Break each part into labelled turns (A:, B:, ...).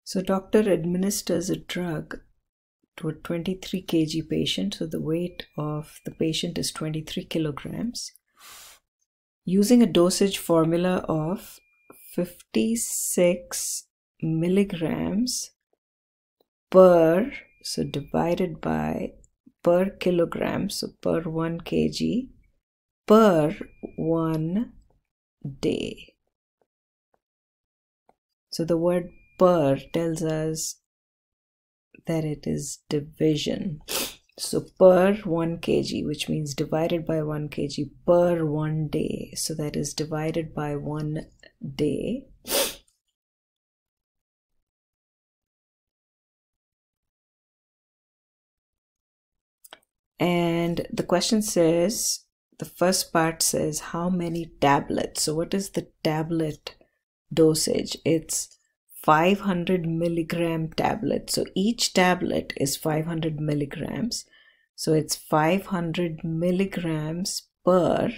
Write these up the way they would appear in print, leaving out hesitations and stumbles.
A: So doctor administers a drug to a 23 kg patient. So the weight of the patient is 23 kilograms. Using a dosage formula of 56 milligrams per, so divided by per kilogram, so per 1 kg per 1 day. So the word per tells us that it is division. So per 1 kg, which means divided by 1 kg per 1 day. So that is divided by 1 day. And the question says, the first part says how many tablets. So what is the tablet dosage? It's 500 milligram tablet. So each tablet is 500 milligrams. So it's 500 milligrams per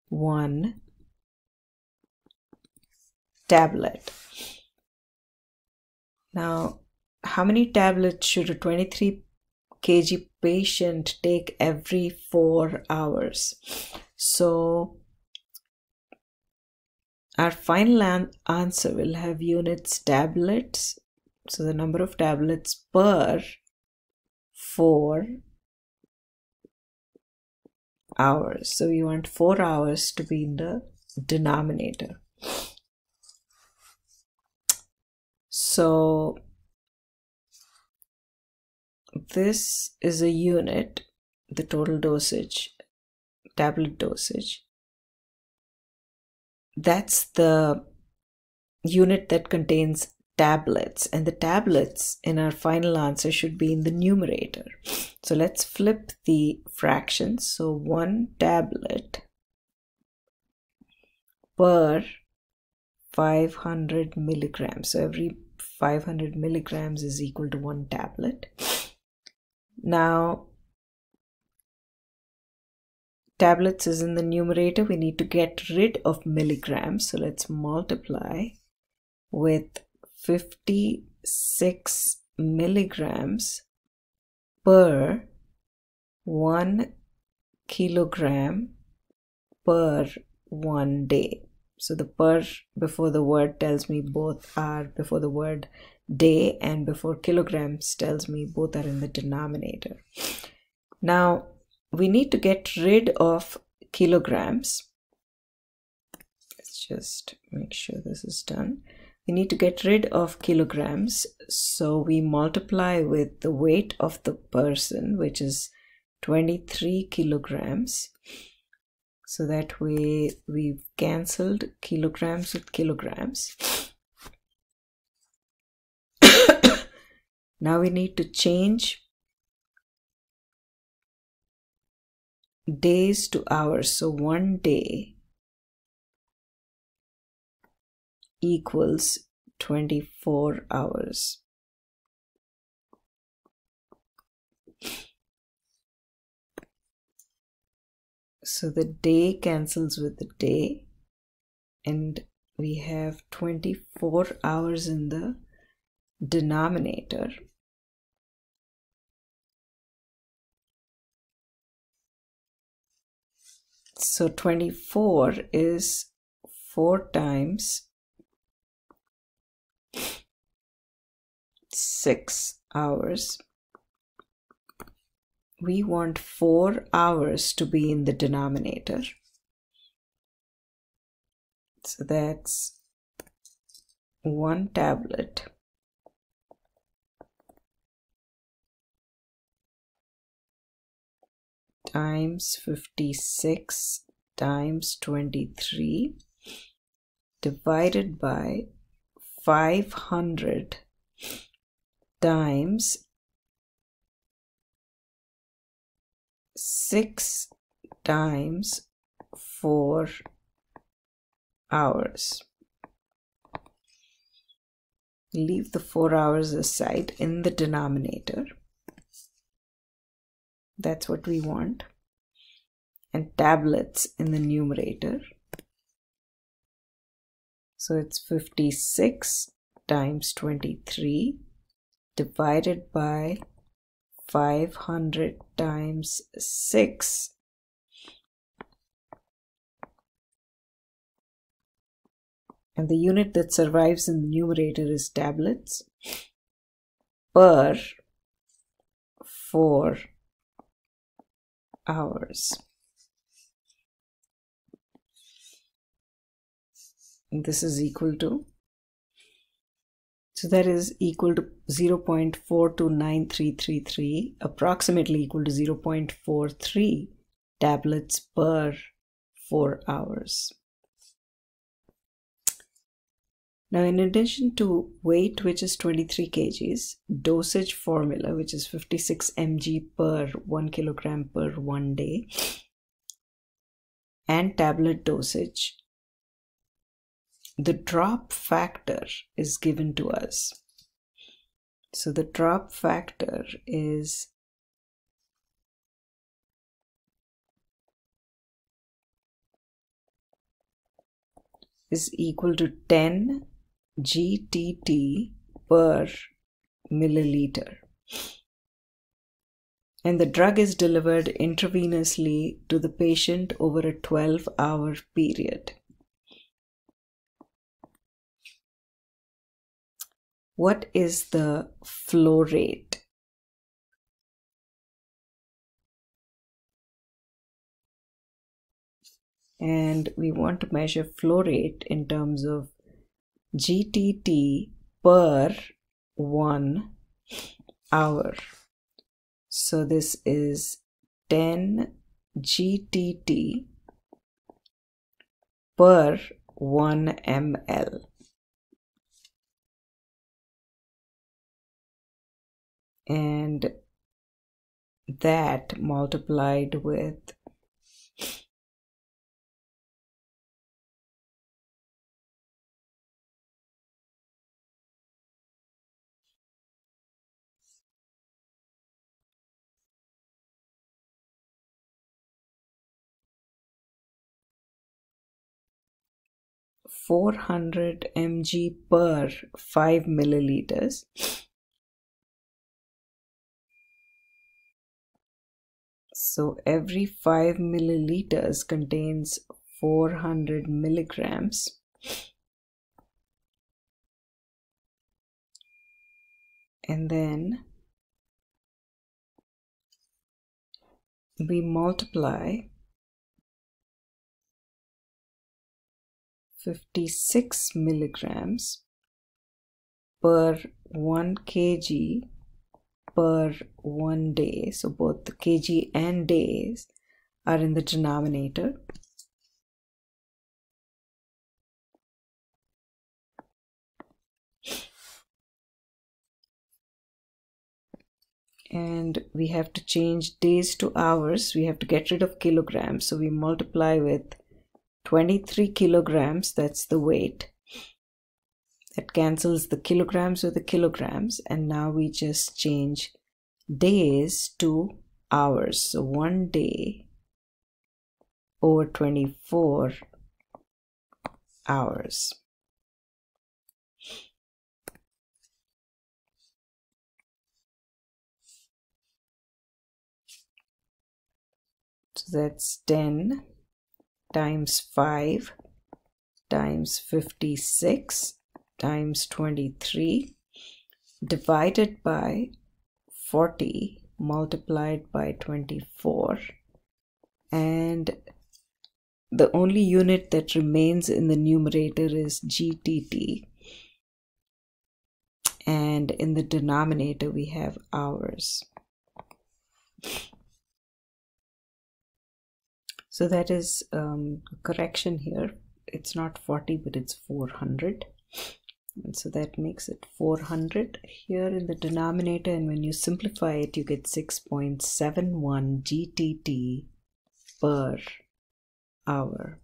A: 1 tablet. Now, how many tablets should a 23 kg patient take every 4 hours? So our final answer will have units tablets. So the number of tablets per 4 hours. So we want 4 hours to be in the denominator. So this is a unit, the total dosage, tablet dosage. That's the unit that contains tablets, and the tablets in our final answer should be in the numerator. So let's flip the fractions. So 1 tablet per 500 milligrams. So every 500 milligrams is equal to 1 tablet. Now, tablets is in the numerator. We need to get rid of milligrams. So let's multiply with 56 milligrams per 1 kilogram per 1 day. So the per before the word tells me both are before the word day, and before kilograms tells me both are in the denominator. Now we need to get rid of kilograms. Let's just make sure this is done. We need to get rid of kilograms. So we multiply with the weight of the person, which is 23 kilograms. So that way we've cancelled kilograms with kilograms. Now we need to change days to hours. So 1 day equals 24 hours. So the day cancels with the day, and we have 24 hours in the denominator. So 24 is 4 times 6 hours. We want 4 hours to be in the denominator. So that's 1 tablet times 56 times 23 divided by 500 times 6 times 4 hours. Leave the 4 hours aside in the denominator. That's what we want. And tablets in the numerator. So it's 56 times 23 divided by 500 times 6. And the unit that survives in the numerator is tablets per 4 hours. And this is equal to, so that is equal to 0.429333, approximately equal to 0.43 tablets per 4 hours. Now, in addition to weight, which is 23 kgs, dosage formula, which is 56 mg per 1 kilogram per 1 day, and tablet dosage, the drop factor is given to us. So the drop factor is equal to 10 GTT per milliliter. And the drug is delivered intravenously to the patient over a 12-hour period. What is the flow rate? And we want to measure flow rate in terms of GTT per 1 hour. So this is 10 GTT per 1 ml. And that multiplied with 400 mg per 5 milliliters. So every 5 milliliters contains 400 milligrams. And then we multiply 56 milligrams per 1 kg per 1 day. So both the kg and days are in the denominator. And we have to change days to hours. We have to get rid of kilograms. So we multiply with 23 kilograms, that's the weight. That cancels the kilograms with the kilograms. And now we just change days to hours. So 1 day over 24 hours. So that's 10 times 5 times 56 times 23 divided by 40 multiplied by 24. And the only unit that remains in the numerator is GTT. And in the denominator we have hours. So that is a correction here. It's not 40, but it's 400. And so that makes it 400 here in the denominator. And when you simplify it, you get 6.71 GTT per hour.